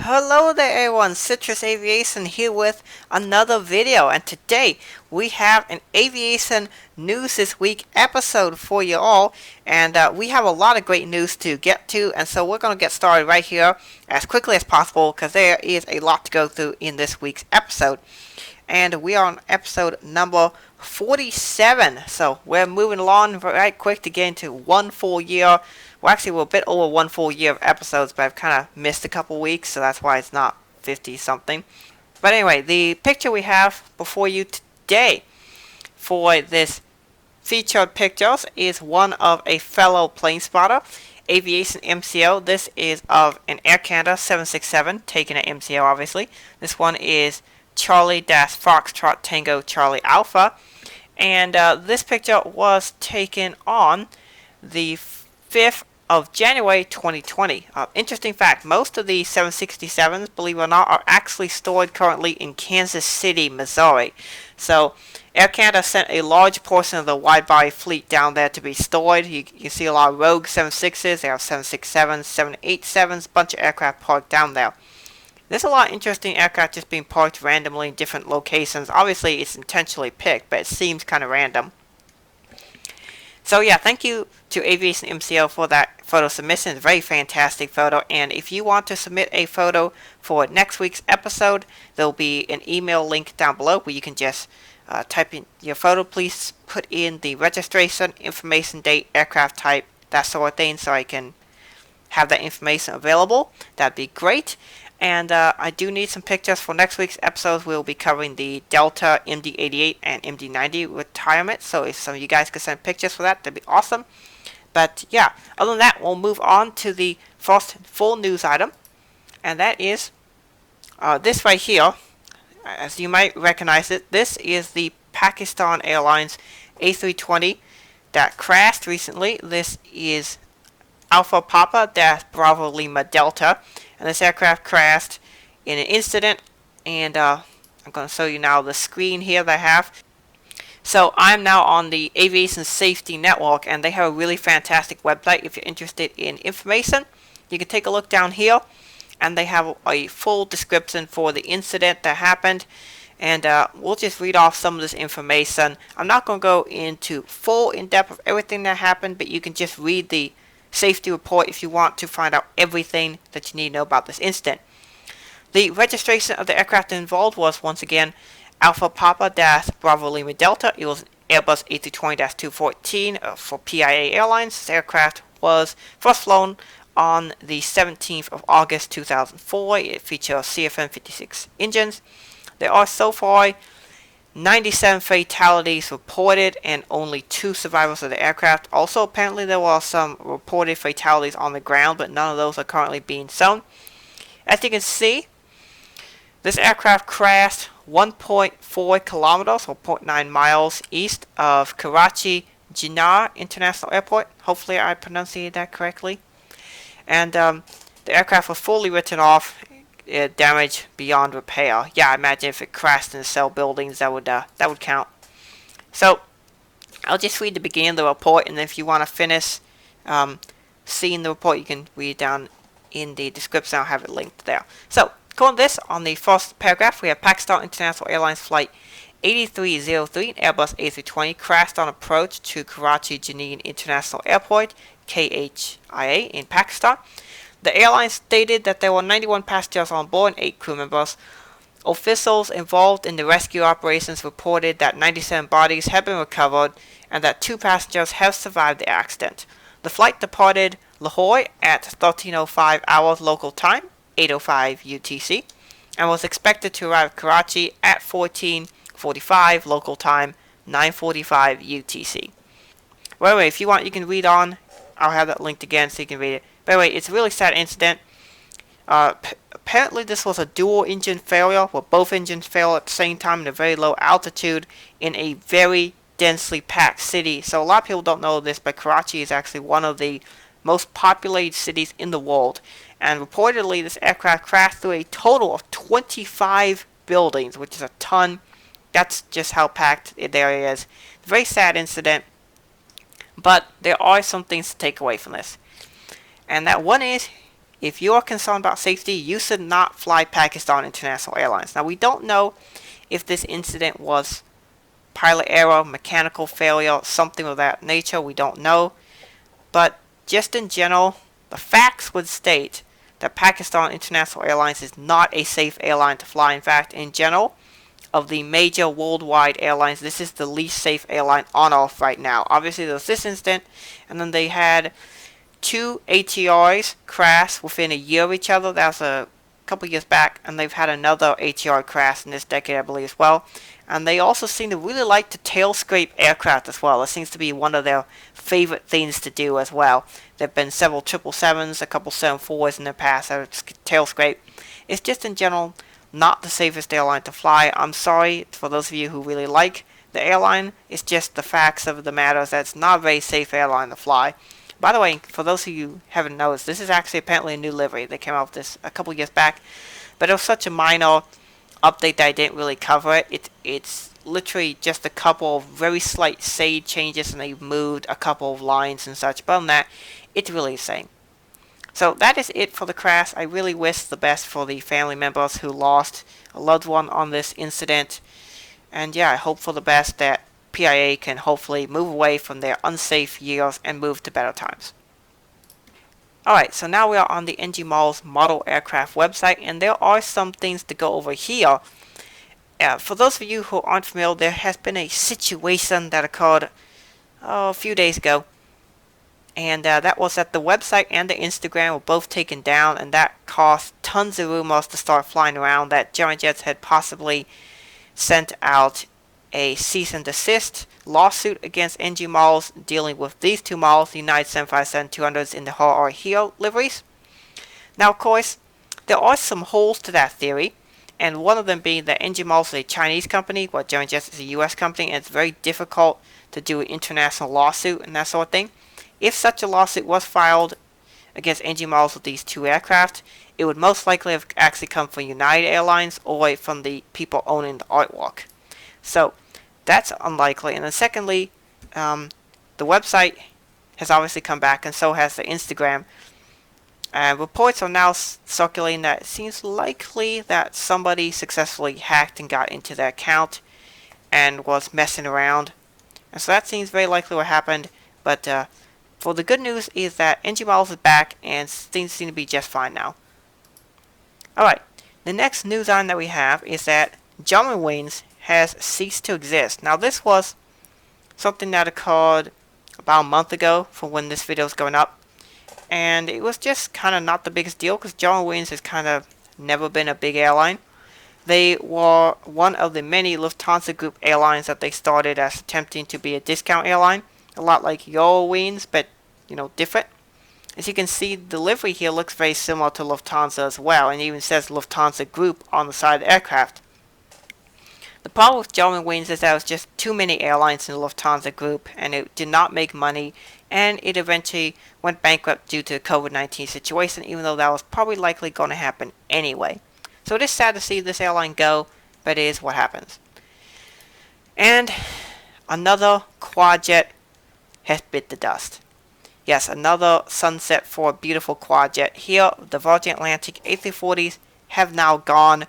Hello there everyone, Citrus Aviation here with another video, and today we have an aviation news this week episode for you all, and we have a lot of great news to get to, and so we're going to get started right here as quickly as possible because there is a lot to go through in this week's episode. And we are on episode number 47, so we're moving along right quick to get into one full year. Well, actually, we're a bit over one full year of episodes, but I've kind of missed a couple weeks, so that's why it's not 50 something. But anyway, the picture we have before you today for this featured pictures is one of a fellow plane spotter, Aviation.MCO. This is of an Air Canada 767, taken at MCO obviously. This one is Charlie-Foxtrot Tango Charlie Alpha, and this picture was taken on the 5th of January 2020. Interesting fact, most of the 767s, believe it or not, are actually stored currently in Kansas City, Missouri. So Air Canada sent a large portion of the wide-body fleet down there to be stored. You see a lot of rogue 76s, they have 767s, 787s, bunch of aircraft parked down there. There's a lot of interesting aircraft just being parked randomly in different locations. Obviously, it's intentionally picked, but it seems kind of random. So yeah, thank you to Aviation.MCO for that photo submission. It's a very fantastic photo, and if you want to submit a photo for next week's episode, there will be an email link down below where you can just type in your photo. Please put in the registration, information, date, aircraft type, that sort of thing, so I can have that information available. That'd be great. And I do need some pictures for next week's episodes. We'll be covering the Delta MD-88 and MD-90 retirement. So if some of you guys could send pictures for that, that'd be awesome. But yeah, other than that, we'll move on to the first full news item. And that is this right here. As you might recognize it, this is the Pakistan Airlines A320 that crashed recently. This is Alpha Papa Bravo Lima Delta. And this aircraft crashed in an incident, and I'm going to show you now the screen here that I have. So I'm now on the Aviation Safety Network, and they have a really fantastic website. If you're interested in information, you can take a look down here, and they have a full description for the incident that happened. And we'll just read off some of this information. I'm not going to go into full in-depth of everything that happened, but you can just read the safety report if you want to find out everything that you need to know about this incident. The registration of the aircraft involved was once again Alpha Papa Bravo Lima Delta. It was Airbus A320-214 for PIA Airlines. This aircraft was first flown on the 17th of August 2004. It features CFM56 engines. There are so far 97 fatalities reported and only 2 survivors of the aircraft. Also, apparently there were some reported fatalities on the ground, but none of those are currently being shown. As you can see, this aircraft crashed 1.4 kilometers or 0.9 miles east of Karachi Jinnah International Airport. Hopefully I pronounced that correctly. And the aircraft was fully written off. Damage beyond repair. Yeah, I imagine if it crashed in cell buildings, that would count. So I'll just read the beginning of the report, and if you want to finish seeing the report, you can read it down in the description. I'll have it linked there. So going this, on the first paragraph, we have Pakistan International Airlines Flight 8303, Airbus A320, crashed on approach to Karachi Jinnah International Airport, KHIA, in Pakistan. The airline stated that there were 91 passengers on board and 8 crew members. Officials involved in the rescue operations reported that 97 bodies have been recovered and that 2 passengers have survived the accident. The flight departed Lahore at 13:05 hours local time, 8:05 UTC, and was expected to arrive at Karachi at 14:45 local time, 9:45 UTC. Well, anyway, if you want, you can read on. I'll have that linked again so you can read it. By the way, it's a really sad incident. Apparently this was a dual engine failure where both engines failed at the same time at a very low altitude in a very densely packed city. So a lot of people don't know this, but Karachi is actually one of the most populated cities in the world. And reportedly this aircraft crashed through a total of 25 buildings, which is a ton. That's just how packed the area is. Very sad incident. But there are some things to take away from this. And that one is, if you are concerned about safety, you should not fly Pakistan International Airlines. Now, we don't know if this incident was pilot error, mechanical failure, something of that nature. We don't know. But just in general, the facts would state that Pakistan International Airlines is not a safe airline to fly. In fact, in general, of the major worldwide airlines, this is the least safe airline on Earth right now. Obviously, there's this incident, and then they had two ATRs crash within a year of each other. That was a couple years back, and they've had another ATR crash in this decade, I believe, as well. And they also seem to really like to tail scrape aircraft as well. It seems to be one of their favorite things to do as well. There have been several 777s, a couple 74s in the past that have tail scrape. It's just in general not the safest airline to fly. I'm sorry for those of you who really like the airline. It's just the facts of the matter is that it's not a very safe airline to fly. By the way, for those of you who haven't noticed, this is actually apparently a new livery. They came out with this a couple years back, but it was such a minor update that I didn't really cover it. It's literally just a couple of very slight shade changes, and they've moved a couple of lines and such. But other than that, it's really the same. So that is it for the crash. I really wish the best for the family members who lost a loved one on this incident. And yeah, I hope for the best that PIA can hopefully move away from their unsafe years and move to better times. Alright, so now we are on the NG Mall's model aircraft website, and there are some things to go over here. For those of you who aren't familiar, there has been a situation that occurred a few days ago, and that was that the website and the Instagram were both taken down, and that caused tons of rumors to start flying around that Germanjets had possibly sent out a cease and desist lawsuit against NG Malls dealing with these two malls, the United 757-200s in the Hull Here liveries. Now, of course, there are some holes to that theory, and one of them being that NG Malls is a Chinese company, while Germanjets is a US company, and it's very difficult to do an international lawsuit and that sort of thing. If such a lawsuit was filed against NG Malls with these two aircraft, it would most likely have actually come from United Airlines or from the people owning the artwork. So that's unlikely. And then secondly, the website has obviously come back, and so has the Instagram. Reports are now circulating that it seems likely that somebody successfully hacked and got into their account and was messing around. And so that seems very likely what happened. But for the good news is that NG Models is back, and things seem to be just fine now. Alright, the next news item that we have is that Germanwings has ceased to exist. Now, this was something that occurred about a month ago from when this video is going up, and it was just kind of not the biggest deal because Germanwings has kind of never been a big airline. They were one of the many Lufthansa Group airlines that they started as attempting to be a discount airline, a lot like Eurowings, but different. As you can see, the livery here looks very similar to Lufthansa as well, and it even says Lufthansa Group on the side of the aircraft. The problem with Germanwings is that it was just too many airlines in the Lufthansa Group, and it did not make money, and it eventually went bankrupt due to the COVID-19 situation, even though that was probably likely going to happen anyway. So it is sad to see this airline go, but it is what happens. And another Quadjet has bit the dust. Yes, another sunset for a beautiful Quadjet. Here, the Virgin Atlantic A340s have now gone.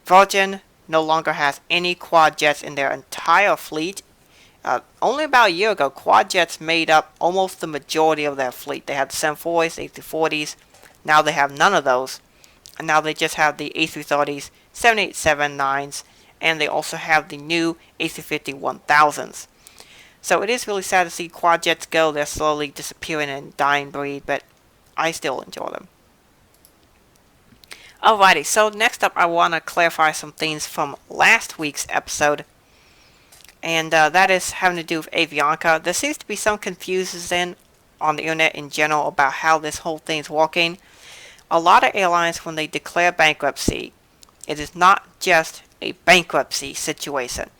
Virgin no longer has any Quadjets in their entire fleet. Only about a year ago, Quadjets made up almost the majority of their fleet. They had the 74s, A340s. Now they have none of those. And now they just have the A330s, 787-9s, and they also have the new A350-1000s. So it is really sad to see Quadjets go. They're slowly disappearing and dying breed, but I still enjoy them. Alrighty, so next up I want to clarify some things from last week's episode. And that is having to do with Avianca. There seems to be some confusion on the internet in general about how this whole thing is working. A lot of airlines, when they declare bankruptcy, it is not just a bankruptcy situation.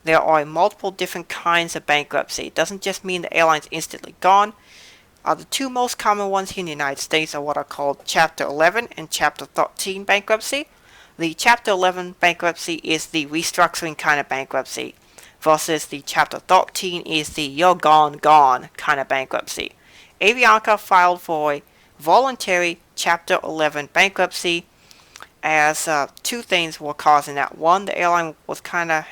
There are multiple different kinds of bankruptcy. It doesn't just mean the airline's instantly gone. The two most common ones here in the United States are what are called Chapter 11 and Chapter 13 bankruptcy. The Chapter 11 bankruptcy is the restructuring kind of bankruptcy, versus the Chapter 13 is the you're gone kind of bankruptcy. Avianca filed for a voluntary Chapter 11 bankruptcy, as two things were causing that. One, the airline was kind of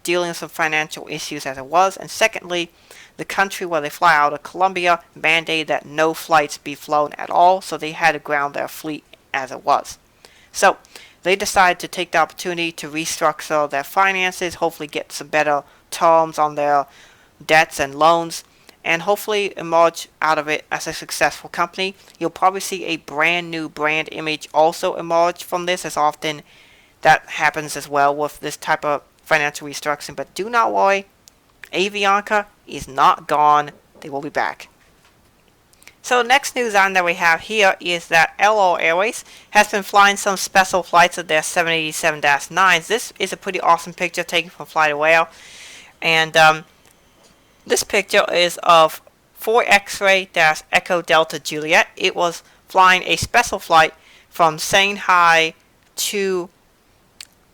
dealing with some financial issues as it was, and secondly, the country where they fly out of, Colombia, mandated that no flights be flown at all, so they had to ground their fleet as it was. So they decided to take the opportunity to restructure their finances, hopefully get some better terms on their debts and loans, and hopefully emerge out of it as a successful company. You'll probably see a brand new brand image also emerge from this, as often that happens as well with this type of financial restructuring. But do not worry, Avianca is not gone. They will be back. So the next news item that we have here is that LO Airways has been flying some special flights of their 787-9s. This is a pretty awesome picture taken from Flight Aware, and this picture is of 4 X-Ray Echo Delta Juliet. It was flying a special flight from Shanghai to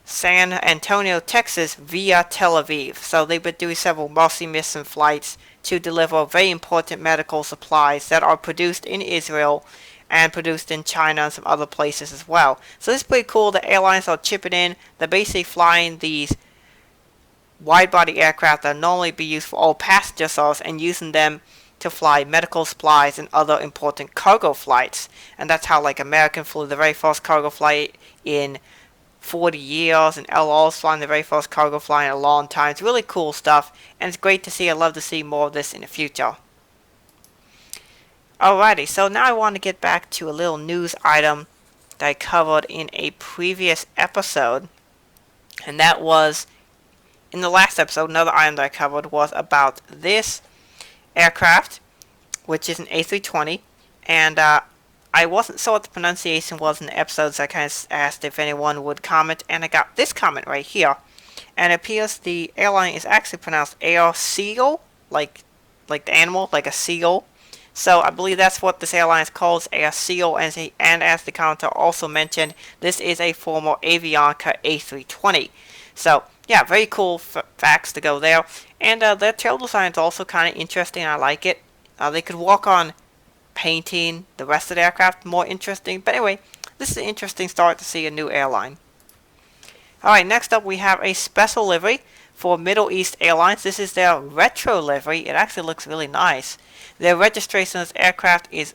San Antonio, Texas via Tel Aviv. So they've been doing several multi-mission flights to deliver very important medical supplies that are produced in Israel and produced in China and some other places as well. So this is pretty cool. The airlines are chipping in. They're basically flying these wide-body aircraft that normally be used for all passenger service and using them to fly medical supplies and other important cargo flights. And that's how, like, American flew the very first cargo flight in 40 years, and LO's flying the very first cargo flight in a long time. It's really cool stuff, and it's great to see. I'd love to see more of this in the future. Alrighty, so now I want to get back to a little news item that I covered in a previous episode, and that was, in the last episode, another item that I covered was about this aircraft, which is an A320, and I wasn't sure what the pronunciation was in the episodes. So I kind of asked if anyone would comment, and I got this comment right here. And it appears the airline is actually pronounced Air Seal, like the animal, like a seal. So I believe that's what this airline is called, Air Seal. And as the commenter also mentioned, this is a former Avianca A320. So yeah, very cool facts to go there. And their tail design is also kind of interesting. I like it. They could work on painting the rest of the aircraft more interesting. But anyway, this is an interesting start to see a new airline. Alright, next up we have a special livery for Middle East Airlines. This is their retro livery. It actually looks really nice. Their registration of this aircraft is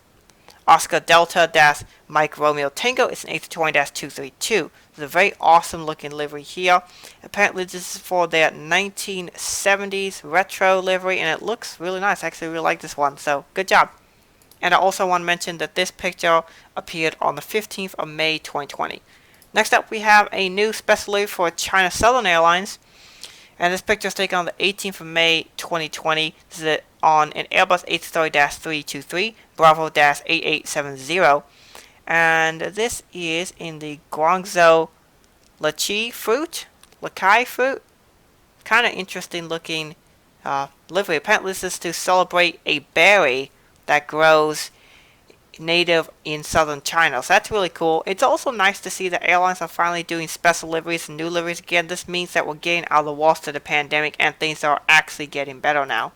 Oscar Delta Mike Romeo Tango. It's an A320-232. It's a very awesome looking livery here. Apparently this is for their 1970s retro livery, and it looks really nice. I actually really like this one, so good job. And I also want to mention that this picture appeared on the 15th of May 2020. Next up we have a new special livery for China Southern Airlines. And this picture is taken on the 18th of May 2020. This is on an Airbus A330-323 Bravo-8870. And this is in the Guangzhou Lakai fruit. Kind of interesting looking livery. Apparently this is to celebrate a berry that grows native in southern China. So that's really cool. It's also nice to see that airlines are finally doing special liveries and new liveries again. This means that we're getting out of the worst of the pandemic and things are actually getting better now.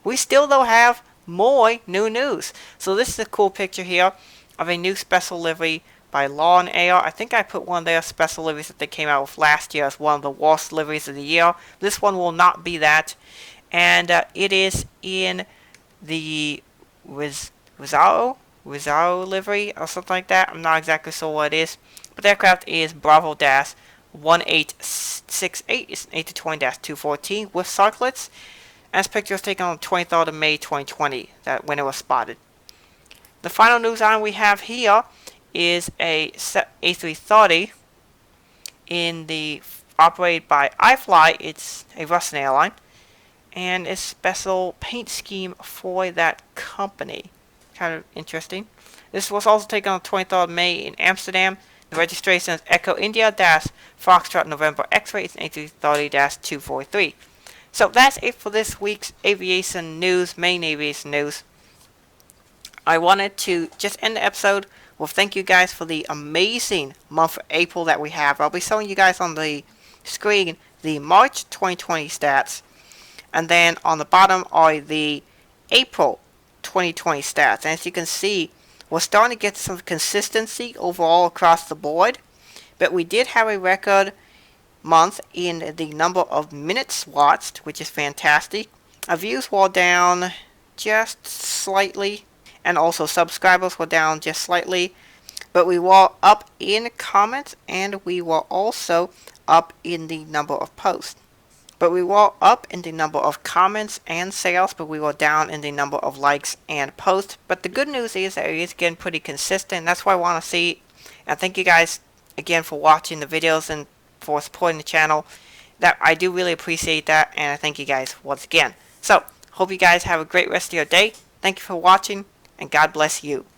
We still though have more new news. So this is a cool picture here of a new special livery by Lawn Air. I think I put one of their special liveries that they came out with last year as one of the worst liveries of the year. This one will not be that. And it is in the Rizzo livery or something like that. I'm not exactly sure what it is. But the aircraft is Bravo-1868. It's an A320-214 with circlets. And this picture was taken on the 23rd of May 2020, when it was spotted. The final news item we have here is a A330 operated by iFly. It's a Russian airline. And a special paint scheme for that company. Kind of interesting. This was also taken on the 23rd of May in Amsterdam. The registration is Echo India Foxtrot November X-Ray. It's an A330-243. So that's it for this week's aviation news, main aviation news. I wanted to just end the episode with thank you guys for the amazing month of April that we have. I'll be showing you guys on the screen the March 2020 stats. And then on the bottom are the April 2020 stats. And as you can see, We're starting to get some consistency overall across the board, but we did have a record month in the number of minutes watched, which is fantastic. Our views were down just slightly, and also subscribers were down just slightly, but we were up in comments, and we were also up in the number of posts. But we were up in the number of comments and sales, but we were down in the number of likes and posts. But the good news is that it is getting pretty consistent. That's what I want to see. And thank you guys again for watching the videos and for supporting the channel. That I do really appreciate that, and I thank you guys once again. So, hope you guys have a great rest of your day. Thank you for watching, and God bless you.